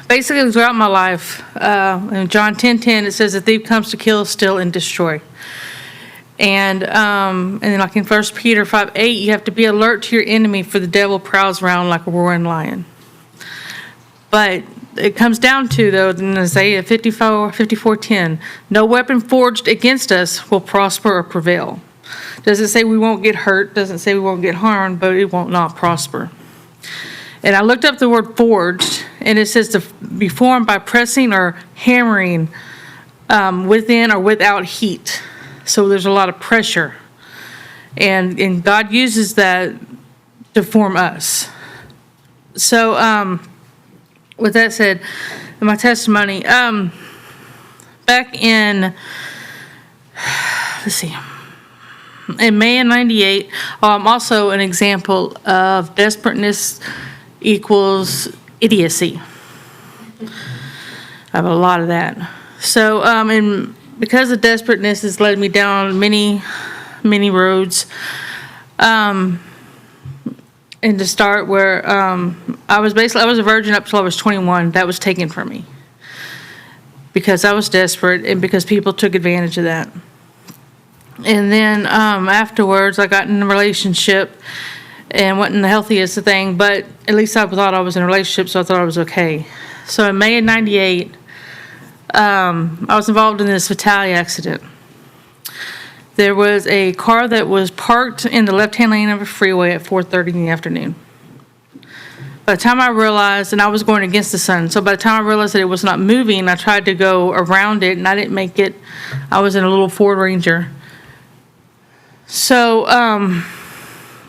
basically throughout my life, in John 10:10, it says the thief comes to kill, steal, and destroy. And then like in 1 Peter 5:8, you have to be alert to your enemy, for the devil prowls around like a roaring lion. But it comes down to, though, in Isaiah 54:10, no weapon forged against us will prosper or prevail. Doesn't say we won't get hurt, doesn't say we won't get harmed, but it won't not prosper. And I looked up the word forged, and it says to be formed by pressing or hammering within or without heat. So there's a lot of pressure. And God uses that to form us. So with that said, in my testimony, back in, let's see, in May of 98, also an example of desperateness equals idiocy. I have a lot of that. So, because of desperateness has led me down many, many roads. And to start where I was a virgin up till I was 21. That was taken from me because I was desperate and because people took advantage of that. And then afterwards, I got in a relationship and wasn't the healthiest thing, but at least I thought I was in a relationship, so I thought I was okay. So in May of 98, I was involved in this fatality accident. There was a car that was parked in the left-hand lane of a freeway at 4:30 in the afternoon. By the time I realized, and I was going against the sun, so by the time I realized that it was not moving, I tried to go around it, and I didn't make it. I was in a little Ford Ranger. So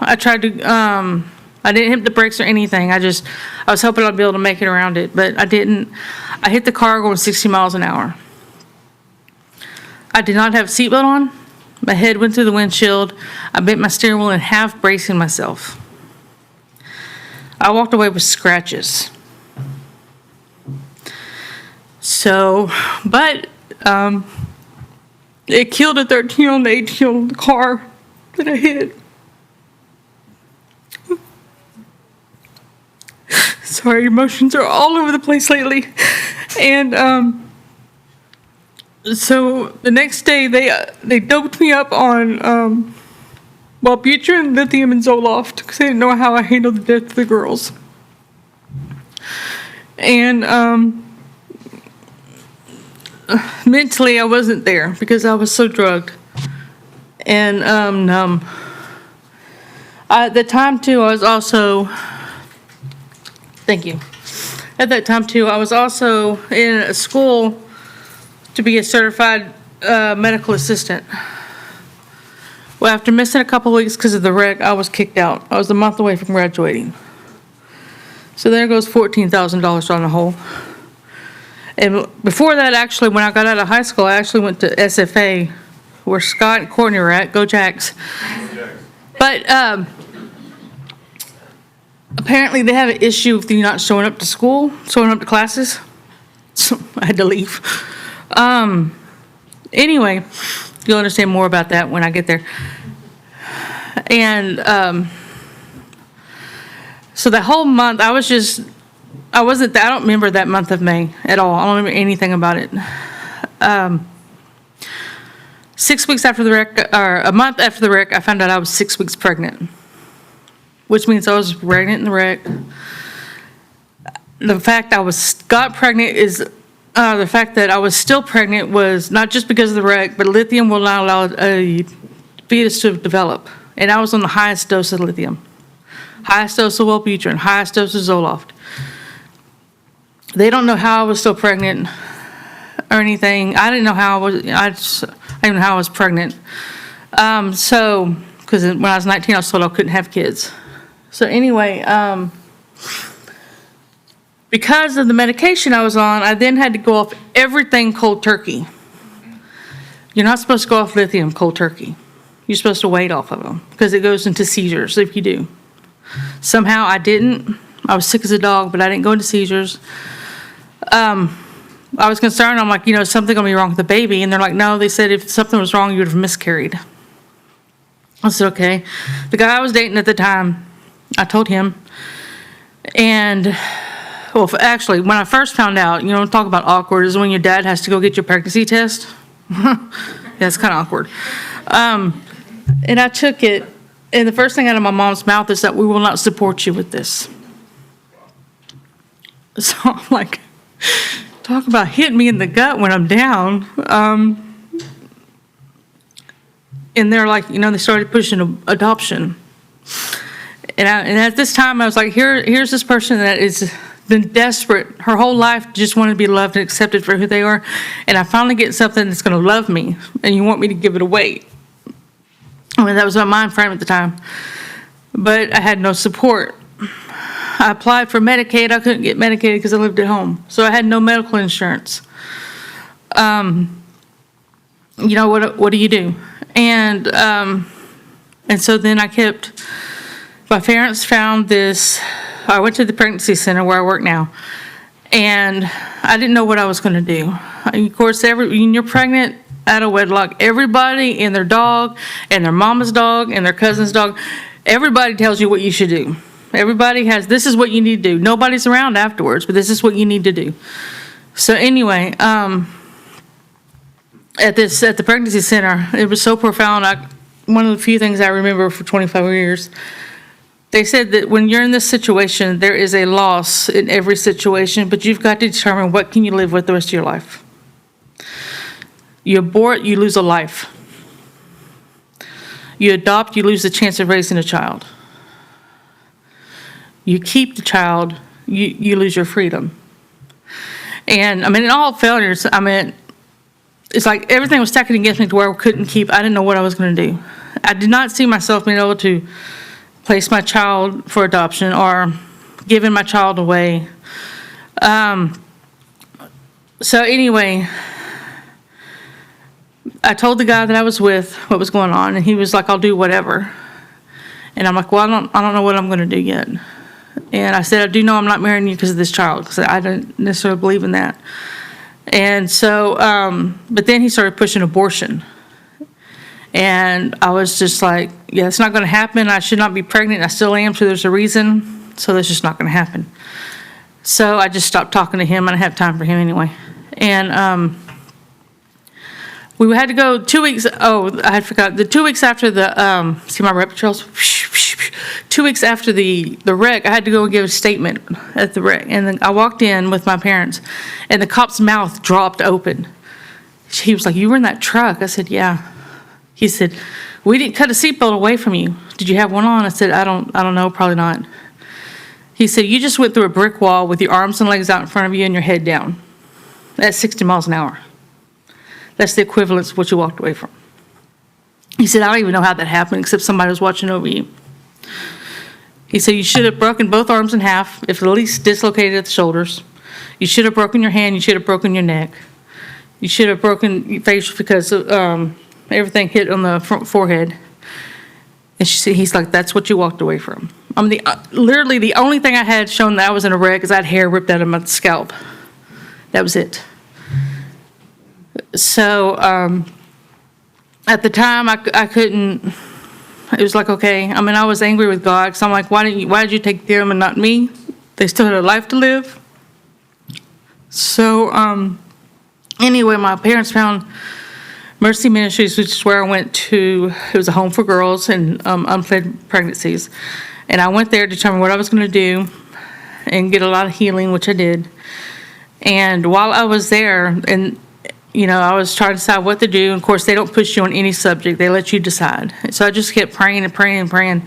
I tried to, I didn't hit the brakes or anything. I was hoping I'd be able to make it around it, but I didn't. I hit the car going 60 miles an hour. I did not have a seatbelt on. My head went through the windshield. I bent my steering wheel in half, bracing myself. I walked away with scratches. So, but it killed a 13-year-old and an 18-year-old in the car that I hit. Sorry, emotions are all over the place lately. And so the next day they doped me up on Wellbutrin, lithium, and Zoloft because they didn't know how I handled the death of the girls. And mentally I wasn't there because I was so drugged and numb. At the time too, I was also, thank you. At that time too, I was also in a school to be a certified medical assistant. Well, after missing a couple of weeks because of the wreck, I was kicked out. I was a month away from graduating. So there goes $14,000 down the hole. And before that, actually, when I got out of high school, I actually went to SFA, where Scott and Courtney were at. Go Jacks. But apparently they have an issue with you not showing up to school, showing up to classes. So I had to leave. Anyway, you'll understand more about that when I get there. And so the whole month, I don't remember that month of May at all. I don't remember anything about it. 6 weeks after the wreck, or a month after the wreck, I found out I was 6 weeks pregnant, which means I was pregnant in the wreck. The fact got pregnant is the fact that I was still pregnant was not just because of the wreck, but lithium will not allow a fetus to develop. And I was on the highest dose of lithium, highest dose of Wellbutrin, highest dose of Zoloft. They don't know how I was still pregnant or anything. I didn't know how I didn't know how I was pregnant. So, because when I was 19, I was told I couldn't have kids. So anyway, because of the medication I was on, I then had to go off everything cold turkey. You're not supposed to go off lithium cold turkey. You're supposed to wait off of them because it goes into seizures if you do. Somehow I didn't. I was sick as a dog, but I didn't go into seizures. I was concerned. I'm like, is something going to be wrong with the baby? And they're like, no. They said if something was wrong, you would have miscarried. I said, okay. The guy I was dating at the time, I told him. And Well, actually, when I first found out, talk about awkward is when your dad has to go get your pregnancy test. Yeah, it's kind of awkward. And I took it, and the first thing out of my mom's mouth is that we will not support you with this. So I'm like, talk about hitting me in the gut when I'm down. And they're like, they started pushing adoption. And at this time, I was like, here's this person that has been desperate her whole life, just wanted to be loved and accepted for who they are. And I finally get something that's going to love me, and you want me to give it away. I mean, that was my mind frame at the time. But I had no support. I applied for Medicaid. I couldn't get Medicaid because I lived at home. So I had no medical insurance. What do you do? And so then my parents found this. I went to the pregnancy center where I work now, and I didn't know what I was going to do. Of course, when you're pregnant out of wedlock, everybody and their dog and their mama's dog and their cousin's dog, everybody tells you what you should do. Everybody this is what you need to do. Nobody's around afterwards, but this is what you need to do. So anyway, at the pregnancy center, it was so profound. One of the few things I remember for 25 years, they said that when you're in this situation, there is a loss in every situation, but you've got to determine what can you live with the rest of your life. You abort, you lose a life. You adopt, you lose the chance of raising a child. You keep the child, you lose your freedom. And in all failures, it's like everything was stacking against me to where I couldn't keep. I didn't know what I was going to do. I did not see myself being able to place my child for adoption or giving my child away. So anyway, I told the guy that I was with what was going on, and he was like, I'll do whatever. And I'm like, well, I don't know what I'm going to do yet. And I said, I do know I'm not marrying you because of this child, because I didn't necessarily believe in that. And so, but then he started pushing abortion. And I was just like, yeah, it's not going to happen. I should not be pregnant. I still am, so there's a reason. So that's just not going to happen. So I just stopped talking to him. I didn't have time for him anyway. And we had to go 2 weeks. Oh, I had forgot. The 2 weeks after the, see my rabbit trails? 2 weeks after the wreck, I had to go and give a statement at the wreck. And then I walked in with my parents, and the cop's mouth dropped open. He was like, you were in that truck? I said, yeah. He said, we didn't cut a seatbelt away from you. Did you have one on? I said, I don't know, probably not. He said, you just went through a brick wall with your arms and legs out in front of you and your head down. That's 60 miles an hour. That's the equivalence of what you walked away from. He said, I don't even know how that happened except somebody was watching over you. He said, you should have broken both arms in half, if at least dislocated at the shoulders. You should have broken your hand. You should have broken your neck. You should have broken your face because everything hit on the front forehead. And he's like, that's what you walked away from. Literally the only thing I had shown that I was in a wreck is I had hair ripped out of my scalp. That was it. So at the time, I couldn't. It was like, okay. I was angry with God because I'm like, why did you take them and not me? They still had a life to live. So anyway, my parents found Mercy Ministries, which is where I went to. It was a home for girls and unplanned pregnancies. And I went there to determine what I was going to do and get a lot of healing, which I did. And while I was there, and I was trying to decide what to do. And of course, they don't push you on any subject. They let you decide. So I just kept praying and praying and praying.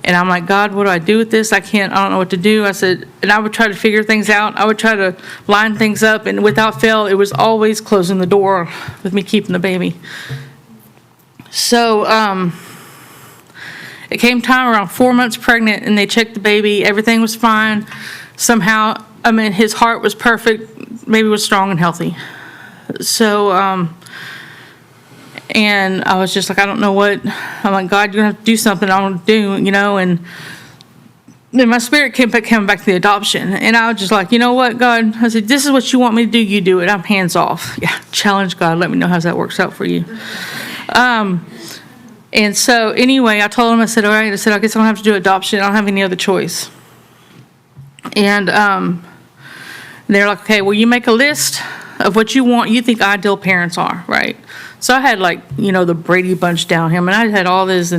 And I'm like, God, what do I do with this? I don't know what to do. I said, and I would try to figure things out. I would try to line things up. And without fail, it was always closing the door with me keeping the baby. So it came time around 4 months pregnant, and they checked the baby. Everything was fine. Somehow, his heart was perfect. Baby was strong and healthy. So, and I was just like, I don't know what. I'm like, God, you're going to have to do something. I want to do, and then my spirit kept coming back to the adoption. And I was just like, you know what, God? I said, this is what you want me to do. You do it. I'm hands off. Yeah, challenge God. Let me know how that works out for you. And so anyway, I told him, I said, all right. I said, I guess I don't have to do adoption. I don't have any other choice. And And they're like, okay, well, you make a list of what you think ideal parents are, right? So I had the Brady Bunch down here, and I had all this.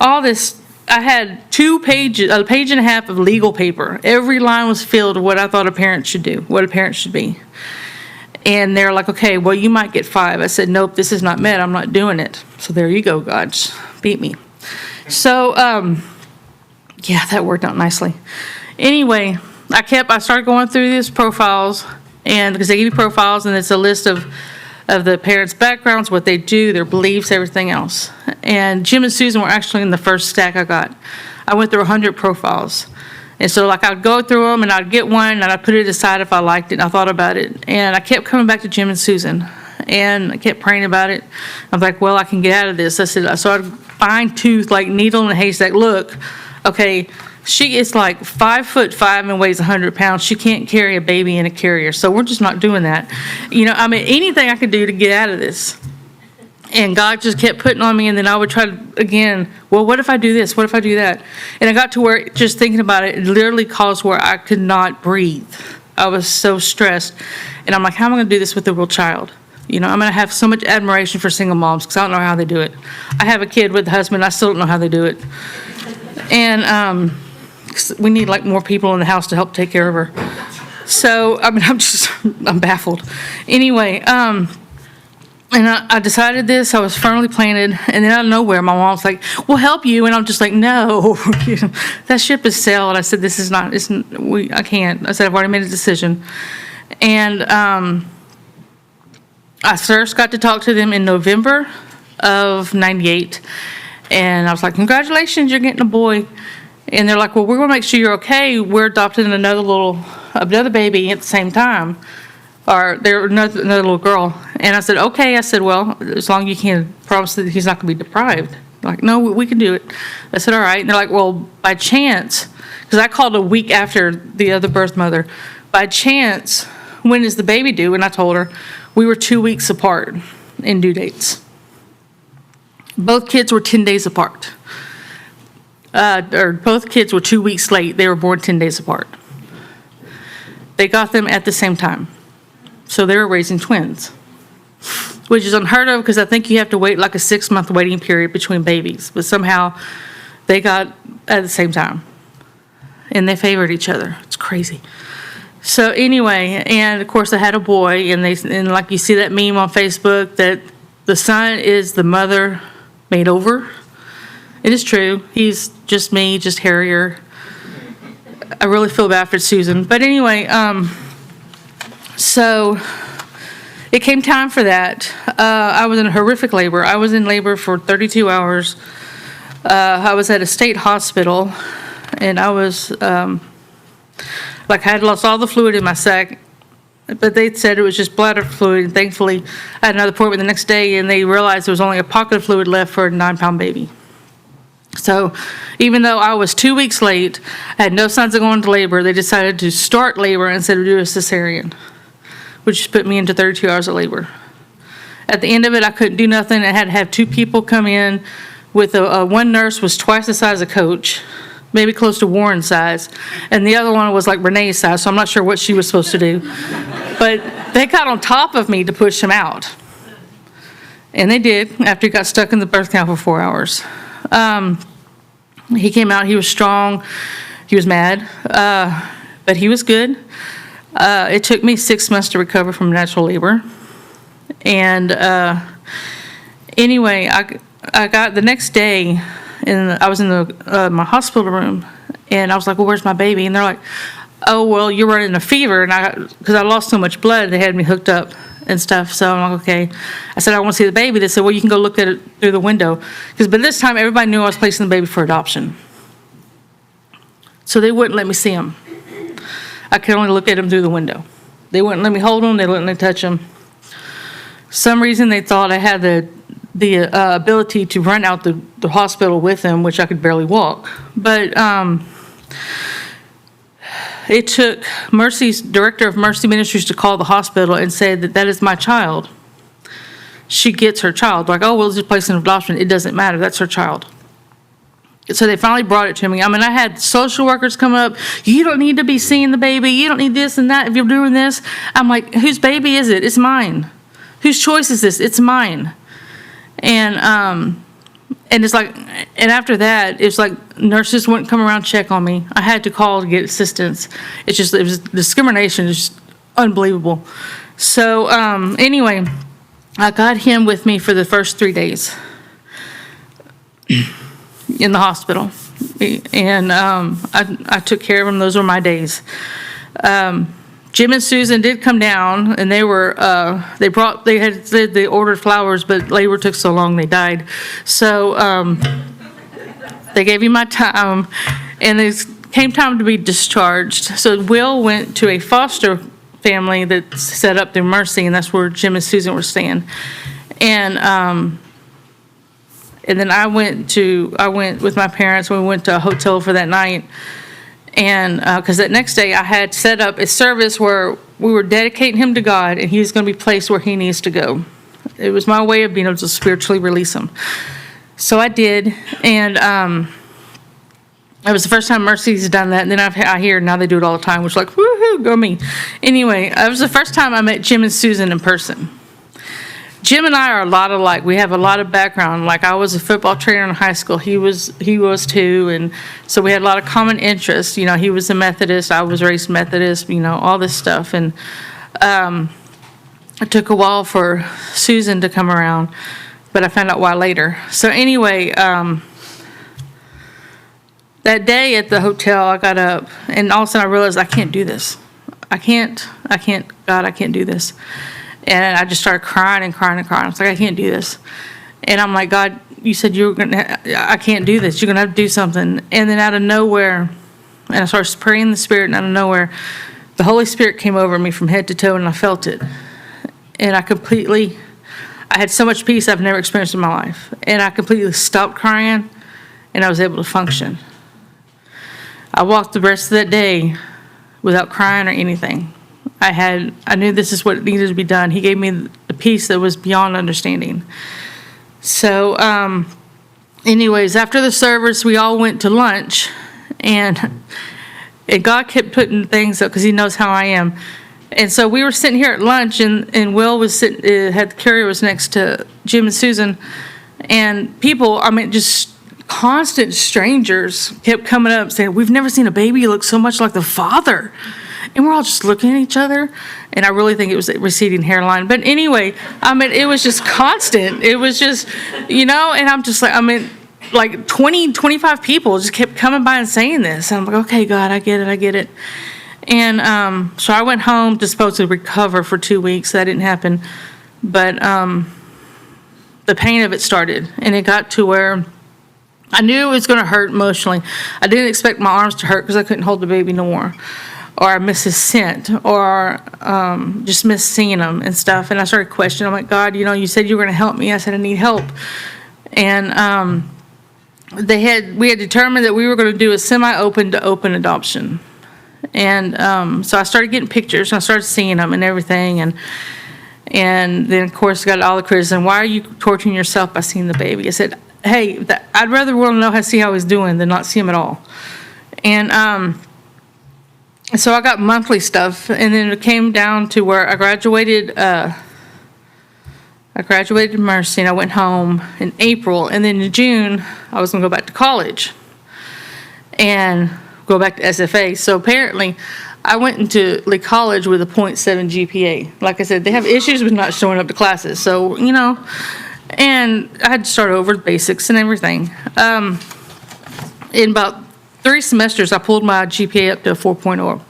I had a page and a half of legal paper. Every line was filled with what I thought a parent should do, what a parent should be. And they're like, okay, well, you might get 5. I said, nope, this is not met. I'm not doing it. So there you go, God. Just beat me. So, yeah, that worked out nicely. Anyway, I started going through these profiles, and because they give you profiles, and it's a list of the parents' backgrounds, what they do, their beliefs, everything else. And Jim and Susan were actually in the first stack I got. I went through 100 profiles. And so I'd go through them, and I'd get one, and I'd put it aside if I liked it, and I thought about it. And I kept coming back to Jim and Susan, and I kept praying about it. I'm like, well, I can get out of this. So I'd fine-tooth, like needle in a haystack. Look, okay, she is like 5'5" and weighs 100 pounds. She can't carry a baby in a carrier, so we're just not doing that. Anything I could do to get out of this. And God just kept putting on me, and then I would try to, again, well, what if I do this? What if I do that? And I got to where, just thinking about it, it literally caused where I could not breathe. I was so stressed. And I'm like, how am I going to do this with a real child? I'm going to have so much admiration for single moms because I don't know how they do it. I have a kid with a husband. I still don't know how they do it. And we need more people in the house to help take care of her. So, I'm baffled. Anyway, and I decided this. I was firmly planted, and then out of nowhere, my mom's like, "We'll help you," and I'm just like, "No, that ship has sailed." I said, "This is not. I can't." I said, "I've already made a decision," and I first got to talk to them in November of '98, and I was like, "Congratulations, you're getting a boy," and they're like, "Well, we're going to make sure you're okay. We're adopting another baby at the same time." Or they're another little girl. And I said, okay. I said, well, as long as you can promise that he's not going to be deprived. They're like, no, we can do it. I said, all right. And they're like, well, by chance, because I called a week after the other birth mother, by chance, when is the baby due? And I told her we were 2 weeks apart in due dates. Both kids were 10 days apart. Both kids were 2 weeks late. They were born 10 days apart. They got them at the same time. So they were raising twins, which is unheard of because I think you have to wait like a 6-month waiting period between babies. But somehow they got at the same time, and they favored each other. It's crazy. So anyway, and of course I had a boy, and like you see that meme on Facebook that the son is the mother made over. It is true. He's just me, just hairier. I really feel bad for Susan. But anyway, so it came time for that. I was in horrific labor. I was in labor for 32 hours. I was at a state hospital, and I was I had lost all the fluid in my sac, but they said it was just bladder fluid. And thankfully, I had another appointment the next day, and they realized there was only a pocket of fluid left for a 9-pound baby. So even though I was 2 weeks late, I had no signs of going into labor, they decided to start labor instead of do a cesarean, which put me into 32 hours of labor. At the end of it, I couldn't do nothing. I had to have 2 people come in with one nurse was twice the size of Coach, maybe close to Warren's size, and the other one was like Renee's size, so I'm not sure what she was supposed to do. But they got on top of me to push him out. And they did, after he got stuck in the birth canal for 4 hours. He came out, he was strong, he was mad, but he was good. It took me 6 months to recover from natural labor. And anyway, I got the next day, and I was in my hospital room, and I was like, well, where's my baby? And they're like, oh, well, you're running a fever. And because I lost so much blood, they had me hooked up and stuff. So I'm like, okay. I said, I want to see the baby. They said, well, you can go look at it through the window. Because by this time, everybody knew I was placing the baby for adoption. So they wouldn't let me see him. I could only look at him through the window. They wouldn't let me hold him. They wouldn't let me touch him. For some reason, they thought I had the ability to run out the hospital with him, which I could barely walk. But it took Mercy's director of Mercy Ministries to call the hospital and say that is my child. She gets her child. Like, oh, well, just place an adoption. It doesn't matter. That's her child. So they finally brought it to me. I mean, I had social workers come up. You don't need to be seeing the baby. You don't need this and that if you're doing this. I'm like, whose baby is it? It's mine. Whose choice is this? It's mine. And it's like, and after that, it's like nurses wouldn't come around check on me. I had to call to get assistance. It was discrimination. It's just unbelievable. So anyway, I got him with me for the first 3 days in the hospital, and I took care of him. Those were my days. Jim and Susan did come down, and they had said they ordered flowers, but labor took so long they died. So they gave me my time, and it came time to be discharged. So Will went to a foster family that's set up through Mercy, and that's where Jim and Susan were staying. And then I went with my parents. We went to a hotel for that night. And because that next day I had set up a service where we were dedicating him to God, and he's going to be placed where he needs to go. It was my way of being able to spiritually release him. So I did. And it was the first time Mercy's done that. And then I hear now they do it all the time, which is like, woohoo, go me. Anyway, it was the first time I met Jim and Susan in person. Jim and I are a lot alike. We have a lot of background. Like, I was a football trainer in high school. He was too, and so we had a lot of common interests. You know, he was a Methodist. I was raised Methodist. You know, all this stuff. And it took a while for Susan to come around, but I found out why later. So anyway, that day at the hotel, I got up, and all of a sudden I realized I can't do this. I can't. God, I can't do this. And I just started crying and crying and crying. I was like, I can't do this. And I'm like, God, you said I can't do this. You're going to have to do something. And then out of nowhere, and I started praying in the Spirit, and out of nowhere, the Holy Spirit came over me from head to toe, and I felt it. And I had so much peace I've never experienced in my life. And I completely stopped crying, and I was able to function. I walked the rest of that day without crying or anything. I knew this is what needed to be done. He gave me a peace that was beyond understanding. So, anyways, after the service, we all went to lunch, and God kept putting things up because he knows how I am. And so we were sitting here at lunch, and Will was had the carrier was next to Jim and Susan, and people, just constant strangers kept coming up saying, "We've never seen a baby look so much like the father." And we're all just looking at each other, and I really think it was a receding hairline. But anyway, it was just constant. It was just, and I'm just like 20, 25 people just kept coming by and saying this. And I'm like, okay, God, I get it. And so I went home to supposed to recover for 2 weeks. That didn't happen. But the pain of it started, and it got to where I knew it was going to hurt emotionally. I didn't expect my arms to hurt because I couldn't hold the baby no more. Or I miss his scent, or just miss seeing him and stuff. And I started questioning. I'm like, God, you said you were going to help me. I said, I need help. And we had determined that we were going to do a semi-open to open adoption. And so I started getting pictures, and I started seeing them and everything. And then, of course, got all the criticism. Why are you torturing yourself by seeing the baby? I said, hey, I'd rather want to know see how he's doing than not see him at all. And so I got monthly stuff, and then it came down to where I graduated Mercy, and I went home in April, and then in June, I was going to go back to college and go back to SFA. So apparently, I went into Lee College with a .7 GPA. Like I said, they have issues with not showing up to classes, so, and I had to start over the basics and everything. In about 3 semesters, I pulled my GPA up to a 4.0.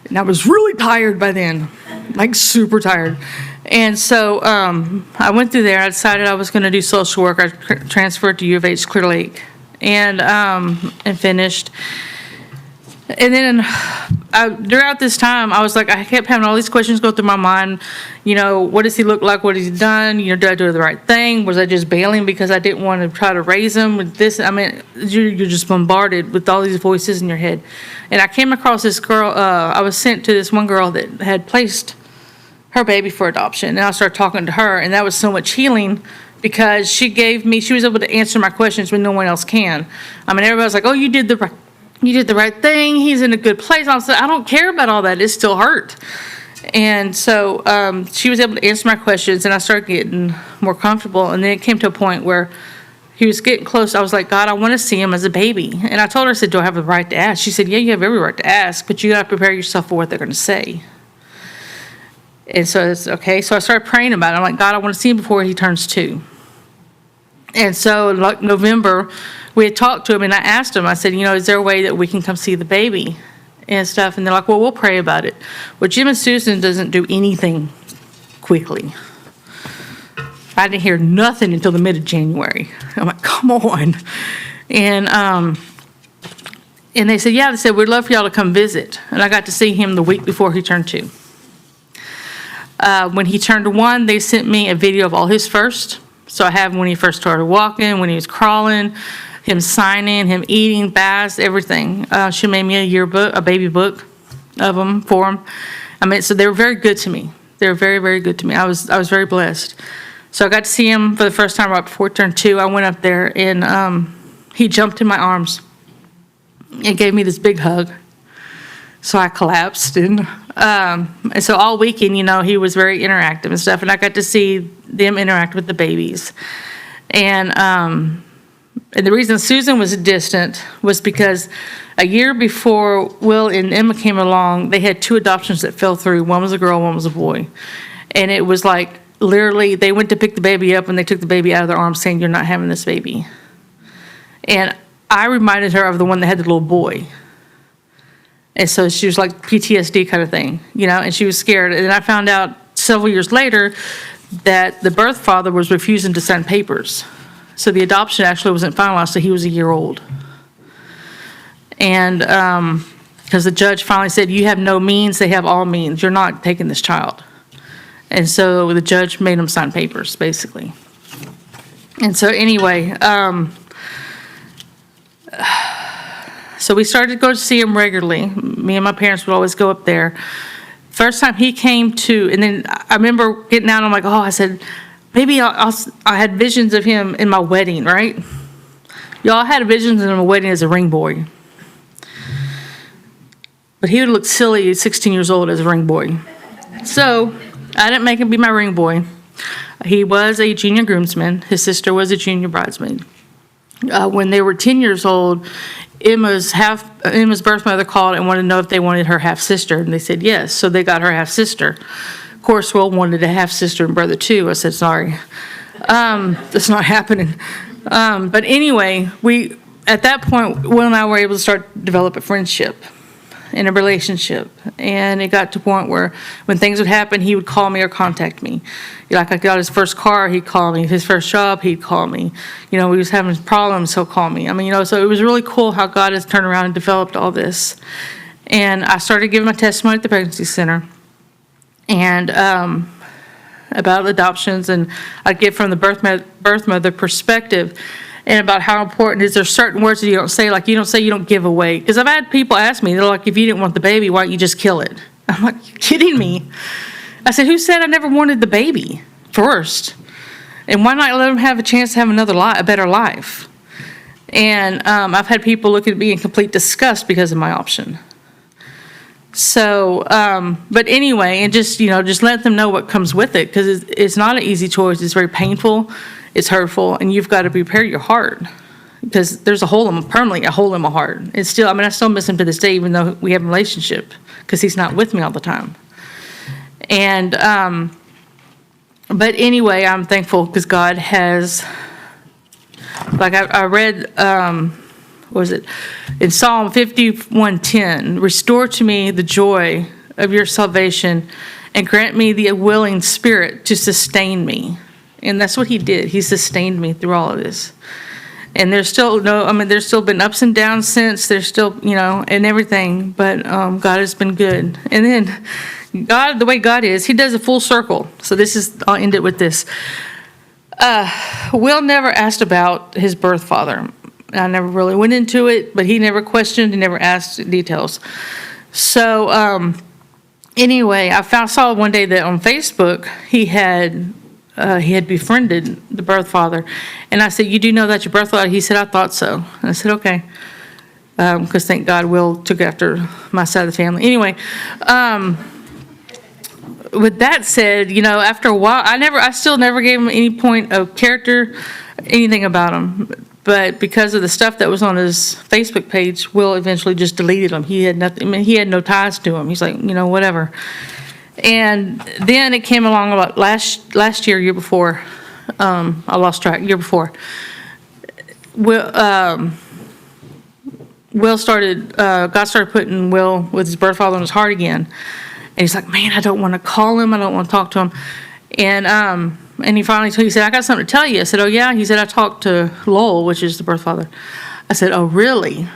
And I was really tired by then, like super tired. And so I went through there. I decided I was going to do social work. I transferred to U of H Clear Lake and finished. And then throughout this time, I was like, I kept having all these questions go through my mind. What does he look like? What has he done? Did I do the right thing? Was I just bailing because I didn't want to try to raise him with this? You're just bombarded with all these voices in your head. And I came across this girl. I was sent to this one girl that had placed her baby for adoption. And I started talking to her, and that was so much healing because she was able to answer my questions when no one else can. I mean, everybody's like, oh, you did the right thing. He's in a good place. I said, I don't care about all that. It still hurt. And so she was able to answer my questions, and I started getting more comfortable. And then it came to a point where he was getting close. I was like, God, I want to see him as a baby. And I told her, I said, do I have the right to ask? She said, yeah, you have every right to ask, but you got to prepare yourself for what they're going to say. And so it's okay. So I started praying about it. I'm like, God, I want to see him before he turns 2. And so like November, we had talked to him, and I asked him, I said, is there a way that we can come see the baby and stuff? And they're like, well, we'll pray about it. Well, Jim and Susan doesn't do anything quickly. I didn't hear nothing until the mid of January. I'm like, come on. And they said, yeah, they said, we'd love for y'all to come visit. And I got to see him the week before he turned 2. When he turned 1, they sent me a video of all his first. So I have when he first started walking, when he was crawling, him signing, him eating, baths, everything. She made me a yearbook, a baby book of them for him. I mean, so they were very good to me. They were very, very good to me. I was very blessed. So I got to see him for the first time right before he turned 2. I went up there, and he jumped in my arms and gave me this big hug. So I collapsed, and so all weekend, he was very interactive and stuff, and I got to see them interact with the babies. And the reason Susan was distant was because a year before Will and Emma came along, they had 2 adoptions that fell through. One was a girl, one was a boy. And it was like, literally, they went to pick the baby up, and they took the baby out of their arms saying, you're not having this baby. And I reminded her of the one that had the little boy. And so she was like PTSD kind of thing, and she was scared. And then I found out several years later that the birth father was refusing to sign papers. So the adoption actually wasn't finalized, so he was a year old. And because the judge finally said, you have no means, they have all means. You're not taking this child. And so the judge made him sign papers, basically. And so anyway, so we started to go to see him regularly. Me and my parents would always go up there. First time he came to, and then I remember getting out, I'm like, I said, maybe I had visions of him in my wedding, right? Y'all had visions of him in my wedding as a ring boy. But he would look silly at 16 years old as a ring boy. So I didn't make him be my ring boy. He was a junior groomsman. His sister was a junior bridesmaid. When they were 10 years old, Emma's birth mother called and wanted to know if they wanted her half-sister, and they said yes, so they got her half-sister. Of course, Will wanted a half-sister and brother too. I said, sorry, that's not happening. But anyway, at that point, Will and I were able to start to develop a friendship and a relationship, and it got to a point where when things would happen, he would call me or contact me. Like I got his first car, he'd call me. His first job, he'd call me. We was having problems, he'll call me. I mean, so it was really cool how God has turned around and developed all this. And I started giving my testimony at the pregnancy center, and about adoptions, and I'd get from the birth mother perspective, and about how important is there certain words that you don't say, like you don't say you don't give away. Because I've had people ask me, they're like, if you didn't want the baby, why don't you just kill it? I'm like, you kidding me? I said, who said I never wanted the baby first? And why not let them have a chance to have a better life? And I've had people look at me in complete disgust because of my option. So, but anyway, and just let them know what comes with it, because it's not an easy choice. It's very painful. It's hurtful, and you've got to prepare your heart, because there's permanently a hole in my heart. It's still, I still miss him to this day, even though we have a relationship, because he's not with me all the time. And, but anyway, I'm thankful because God has, like I read, what was it? In Psalm 51:10, restore to me the joy of your salvation and grant me the willing spirit to sustain me. And that's what he did. He sustained me through all of this. And there's still there's still been ups and downs since. There's still, and everything. But God has been good. And then God, the way God is, he does a full circle. So I'll end it with this. Will never asked about his birth father. I never really went into it, but he never questioned, he never asked details. So anyway, I saw one day that on Facebook he had he had befriended the birth father. And I said, you do know that's your birth father? He said, I thought so. And I said, okay. Because thank God Will took after my side of the family. Anyway, with that said, after a while, I still never gave him any point of character, anything about him. But because of the stuff that was on his Facebook page, Will eventually just deleted him. He had nothing. I mean, he had no ties to him. He's like, whatever. And then it came along about last year before. I lost track. Year before. Will started. God started putting Will with his birth father on his heart again. And he's like, man, I don't want to call him. I don't want to talk to him. And he finally he said, I got something to tell you. I said, oh, yeah? He said, I talked to Lowell, which is the birth father. I said, oh, really?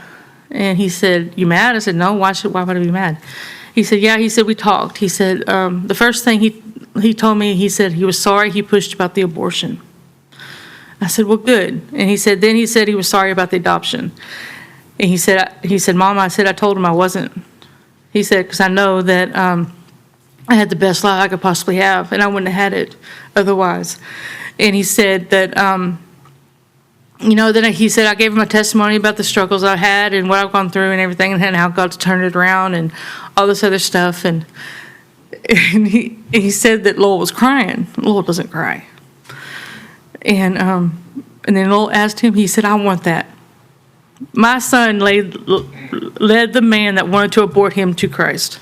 And he said, you mad? I said, no, why would I be mad? He said, yeah. He said, we talked. He said, the first thing he told me, he said he was sorry he pushed about the abortion. I said, well, good. And he said he was sorry about the adoption. And he said, Mama, I told him I wasn't. He said, because I know that I had the best life I could possibly have, and I wouldn't have had it otherwise. And he said that, then he said I gave him a testimony about the struggles I had and what I've gone through and everything, and how God's turned it around and all this other stuff. And he said that Lowell was crying. Lowell doesn't cry. And then Lowell asked him. He said, I want that. My son led the man that wanted to abort him to Christ.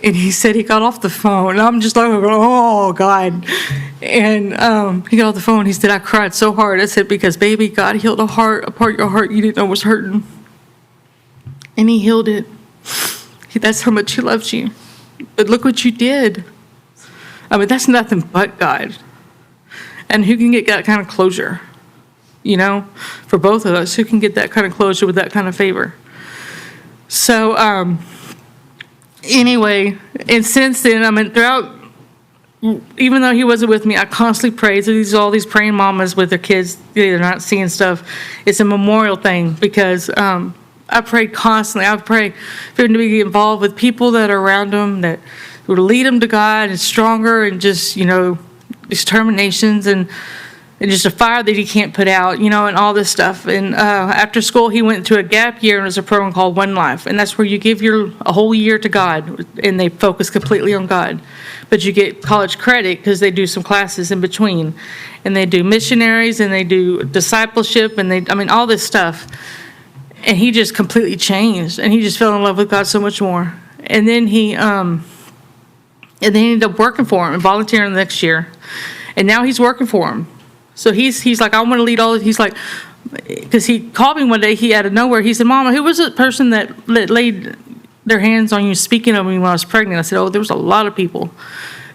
And he said he got off the phone. And I'm just like, oh, God. And he got off the phone. He said, I cried so hard. I said, because, baby, God healed a part of your heart you didn't know was hurting. And he healed it. That's how much he loves you. But look what you did. I mean, that's nothing but God. And who can get that kind of closure? For both of us, who can get that kind of closure with that kind of favor? So, anyway, and since then, throughout, even though he wasn't with me, I constantly prayed. So all these praying mamas with their kids, they're not seeing stuff. It's a memorial thing because I prayed constantly. I pray for him to be involved with people that are around him that would lead him to God and stronger and just, determinations and just a fire that he can't put out, and all this stuff. And after school, he went to a gap year, and there's a program called One Life. And that's where you give a whole year to God, and they focus completely on God. But you get college credit because they do some classes in between. And they do missionaries, and they do discipleship, and all this stuff. And he just completely changed, and he just fell in love with God so much more. And then he ended up working for him and volunteering the next year. And now he's working for him. So he's like, I want to lead all. He's like, because he called me one day, he out of nowhere. He said, Mama, who was the person that laid their hands on you speaking of me when I was pregnant? I said, oh, there was a lot of people.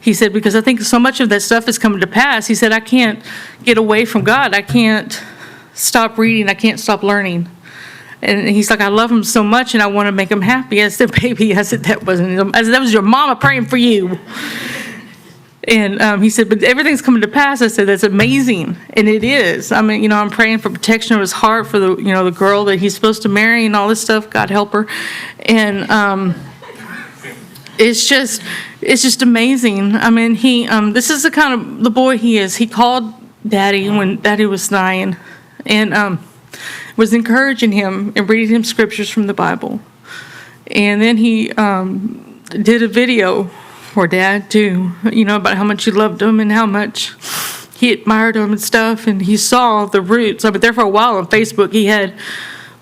He said, because I think so much of that stuff is coming to pass. He said, I can't get away from God. I can't stop reading. I can't stop learning. And he's like, I love him so much, and I want to make him happy. I said, baby, that was your mama praying for you. And he said, but everything's coming to pass. I said, that's amazing. And it is. I'm praying for protection of his heart for the girl that he's supposed to marry and all this stuff. God help her. And it's just amazing. This is the kind of the boy he is. He called Daddy when Daddy was dying and was encouraging him and reading him scriptures from the Bible. And then he did a video for Dad too, about how much he loved him and how much he admired him and stuff. And he saw the roots. There for a while on Facebook, he had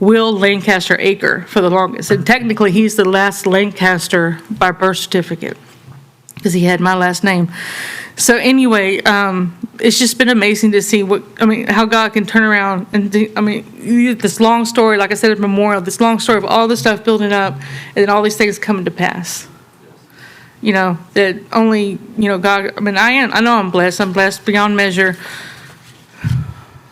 Will Lancaster Aker for the longest. And technically, he's the last Lancaster by birth certificate because he had my last name. So anyway, it's just been amazing to see how God can turn around and this long story, like I said at Memorial, this long story of all this stuff building up and then all these things coming to pass. That only, God, I know I'm blessed. I'm blessed beyond measure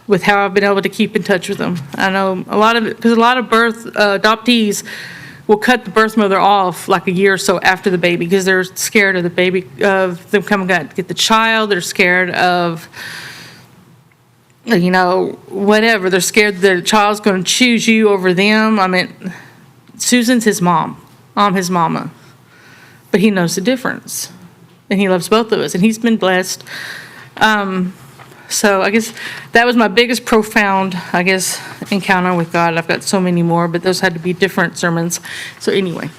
with how I've been able to keep in touch with them. I know a lot of it, because a lot of adoptees will cut the birth mother off like a year or so after the baby because they're scared of the baby, of them coming to get the child. They're scared of, whatever. They're scared that the child's going to choose you over them. Susan's his mom. I'm his mama. But he knows the difference. and he loves both of us, and he's been blessed. So I guess that was my biggest profound, encounter with God. I've got so many more, but those had to be different sermons. So anyway.